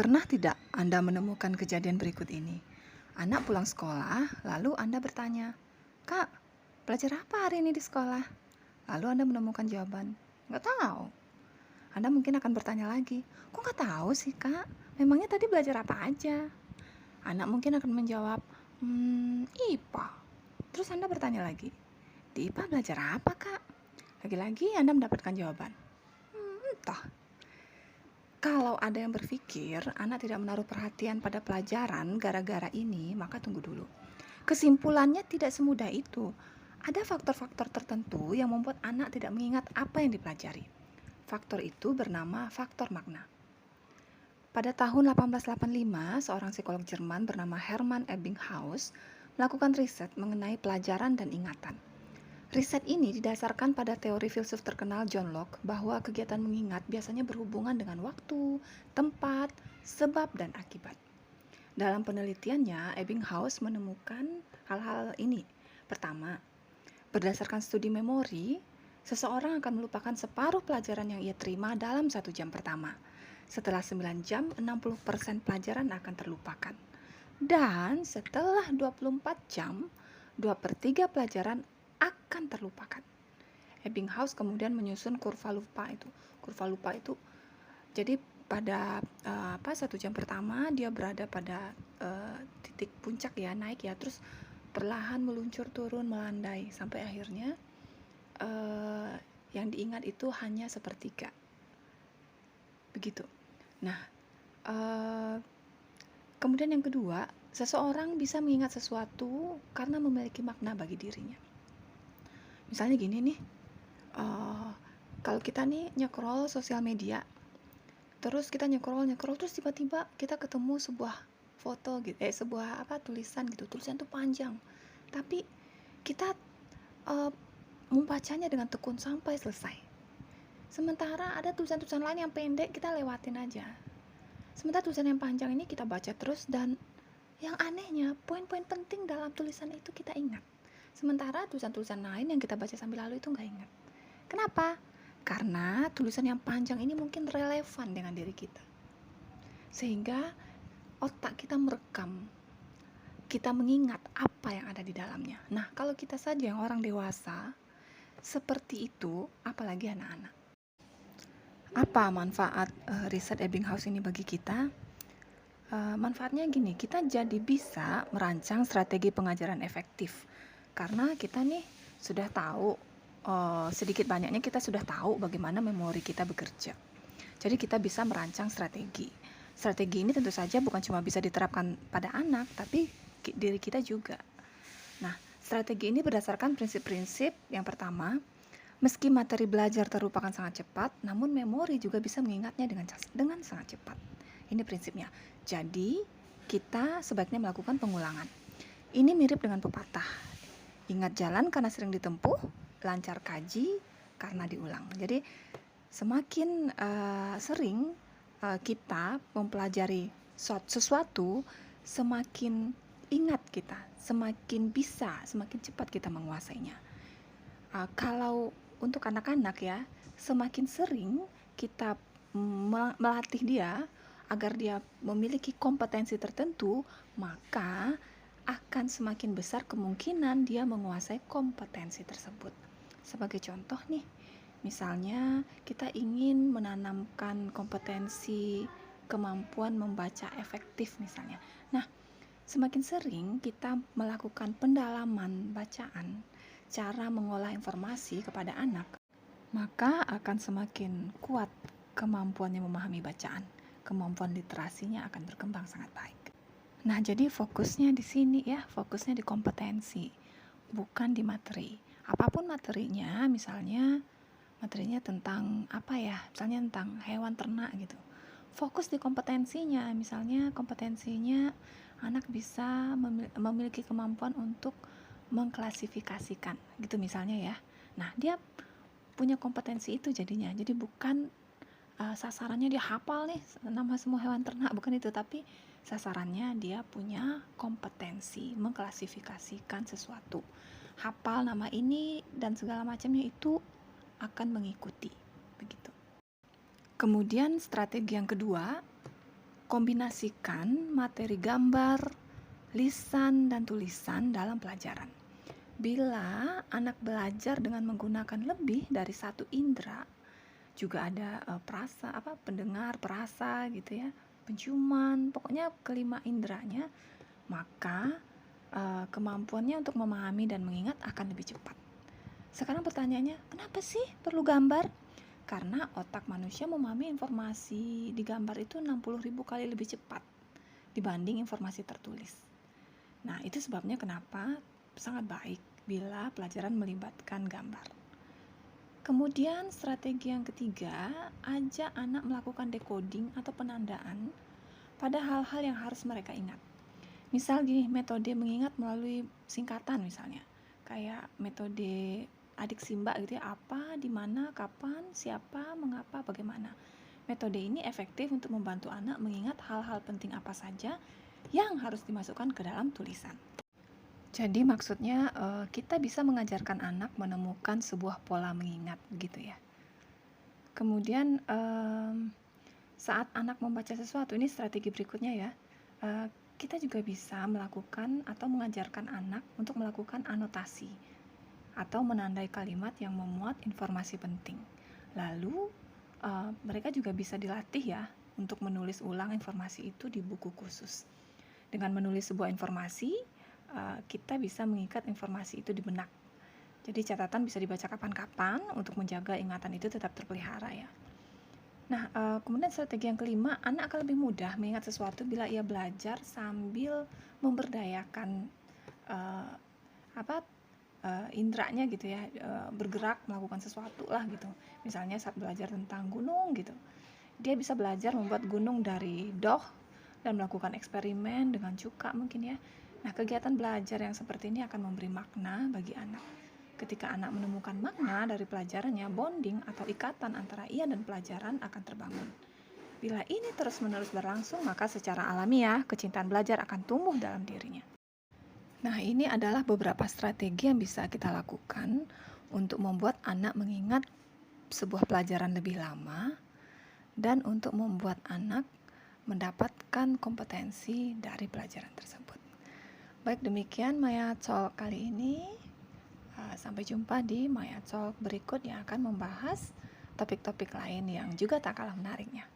Pernah tidak Anda menemukan kejadian berikut ini? Anak pulang sekolah, lalu Anda bertanya, "Kak, belajar apa hari ini di sekolah?" Lalu Anda menemukan jawaban, "Nggak tahu." Anda mungkin akan bertanya lagi, "Kok nggak tahu sih, Kak? Memangnya tadi belajar apa aja?" Anak mungkin akan menjawab, IPA." Terus Anda bertanya lagi, "Di IPA belajar apa, Kak?" Lagi-lagi Anda mendapatkan jawaban, entah." Kalau ada yang berpikir anak tidak menaruh perhatian pada pelajaran gara-gara ini, maka tunggu dulu. Kesimpulannya tidak semudah itu. Ada faktor-faktor tertentu yang membuat anak tidak mengingat apa yang dipelajari. Faktor itu bernama faktor makna. Pada tahun 1885, seorang psikolog Jerman bernama Hermann Ebbinghaus melakukan riset mengenai pelajaran dan ingatan. Riset ini didasarkan pada teori filsuf terkenal John Locke bahwa kegiatan mengingat biasanya berhubungan dengan waktu, tempat, sebab, dan akibat. Dalam penelitiannya, Ebbinghaus menemukan hal-hal ini. Pertama, berdasarkan studi memori, seseorang akan melupakan separuh pelajaran yang ia terima dalam 1 jam pertama. Setelah 9 jam, 60% pelajaran akan terlupakan. Dan setelah 24 jam, 2/3 pelajaran akan terlupakan. Ebbinghaus kemudian menyusun kurva lupa itu. Kurva lupa itu jadi pada 1 jam pertama dia berada pada titik puncak ya, naik ya, terus perlahan meluncur turun melandai sampai akhirnya yang diingat itu hanya sepertiga. Begitu. Nah, kemudian yang kedua, seseorang bisa mengingat sesuatu karena memiliki makna bagi dirinya. Misalnya gini nih, kalau kita nih nyekrol sosial media, terus kita nyekrol terus tiba-tiba kita ketemu sebuah foto gitu, sebuah tulisan gitu, tulisan itu panjang, tapi kita membacanya dengan tekun sampai selesai. Sementara ada tulisan-tulisan lain yang pendek, kita lewatin aja. Sementara tulisan yang panjang ini kita baca terus, dan yang anehnya poin-poin penting dalam tulisan itu kita ingat. Sementara tulisan-tulisan lain yang kita baca sambil lalu itu nggak ingat. Kenapa? Karena tulisan yang panjang ini mungkin relevan dengan diri kita. Sehingga otak kita merekam, kita mengingat apa yang ada di dalamnya. Nah, kalau kita saja yang orang dewasa seperti itu, apalagi anak-anak. Apa manfaat riset Ebbinghaus ini bagi kita? Manfaatnya gini, kita jadi bisa merancang strategi pengajaran efektif. Karena kita nih sudah tahu, sedikit banyaknya kita sudah tahu bagaimana memori kita bekerja. Jadi kita bisa merancang strategi. Strategi ini tentu saja bukan cuma bisa diterapkan pada anak, tapi diri kita juga. Nah, strategi ini berdasarkan prinsip-prinsip. Yang pertama, meski materi belajar terlupakan sangat cepat, namun memori juga bisa mengingatnya dengan sangat cepat. Ini prinsipnya. Jadi, kita sebaiknya melakukan pengulangan. Ini mirip dengan pepatah. Ingat jalan karena sering ditempuh, lancar kaji karena diulang. Jadi, semakin sering kita mempelajari sesuatu, semakin ingat kita, semakin bisa, semakin cepat kita menguasainya. Kalau untuk anak-anak ya, semakin sering kita melatih dia agar dia memiliki kompetensi tertentu, maka akan semakin besar kemungkinan dia menguasai kompetensi tersebut. Sebagai contoh nih, misalnya kita ingin menanamkan kompetensi kemampuan membaca efektif misalnya. Nah, semakin sering kita melakukan pendalaman bacaan, cara mengolah informasi kepada anak, maka akan semakin kuat kemampuannya memahami bacaan. Kemampuan literasinya akan berkembang sangat baik. Nah, jadi fokusnya di sini ya, fokusnya di kompetensi, bukan di materi. Apapun materinya, misalnya materinya tentang misalnya tentang hewan ternak gitu. Fokus di kompetensinya, misalnya kompetensinya anak bisa memiliki kemampuan untuk mengklasifikasikan gitu misalnya ya. Nah, dia punya kompetensi itu jadinya. Jadi bukan sasarannya dia hafal nih nama semua hewan ternak, bukan itu, tapi sasarannya dia punya kompetensi mengklasifikasikan sesuatu. Hafal nama ini dan segala macamnya itu akan mengikuti begitu. Kemudian strategi yang kedua, kombinasikan materi gambar, lisan, dan tulisan dalam pelajaran. Bila anak belajar dengan menggunakan lebih dari satu indera, juga ada pendengar, perasa gitu ya, penciuman, pokoknya kelima inderanya, maka kemampuannya untuk memahami dan mengingat akan lebih cepat. Sekarang pertanyaannya, kenapa sih perlu gambar? Karena otak manusia memahami informasi di gambar itu 60.000 kali lebih cepat dibanding informasi tertulis. Nah, itu sebabnya kenapa sangat baik bila pelajaran melibatkan gambar. Kemudian strategi yang ketiga, ajak anak melakukan decoding atau penandaan pada hal-hal yang harus mereka ingat. Misal gini, metode mengingat melalui singkatan misalnya. Kayak metode adik Simba gitu ya, apa, di mana, kapan, siapa, mengapa, bagaimana. Metode ini efektif untuk membantu anak mengingat hal-hal penting apa saja yang harus dimasukkan ke dalam tulisan. Jadi maksudnya kita bisa mengajarkan anak menemukan sebuah pola mengingat gitu ya. Kemudian saat anak membaca sesuatu, ini strategi berikutnya ya, kita juga bisa melakukan atau mengajarkan anak untuk melakukan anotasi atau menandai kalimat yang memuat informasi penting. Lalu mereka juga bisa dilatih ya untuk menulis ulang informasi itu di buku khusus. Dengan menulis sebuah informasi, kita bisa mengikat informasi itu di benak. Jadi catatan bisa dibaca kapan-kapan untuk menjaga ingatan itu tetap terpelihara ya. Nah, kemudian strategi yang kelima, anak akan lebih mudah mengingat sesuatu bila ia belajar sambil memberdayakan inderanya gitu ya, bergerak melakukan sesuatu lah gitu. Misalnya saat belajar tentang gunung gitu, dia bisa belajar membuat gunung dari doh dan melakukan eksperimen dengan cuka mungkin ya. Nah, kegiatan belajar yang seperti ini akan memberi makna bagi anak. Ketika anak menemukan makna dari pelajarannya, bonding atau ikatan antara ia dan pelajaran akan terbangun. Bila ini terus-menerus berlangsung, maka secara alamiah kecintaan belajar akan tumbuh dalam dirinya. Nah, ini adalah beberapa strategi yang bisa kita lakukan untuk membuat anak mengingat sebuah pelajaran lebih lama dan untuk membuat anak mendapatkan kompetensi dari pelajaran tersebut. Baik, demikian Maya Talk kali ini. Sampai jumpa di Maya Talk berikut yang akan membahas topik-topik lain yang juga tak kalah menariknya.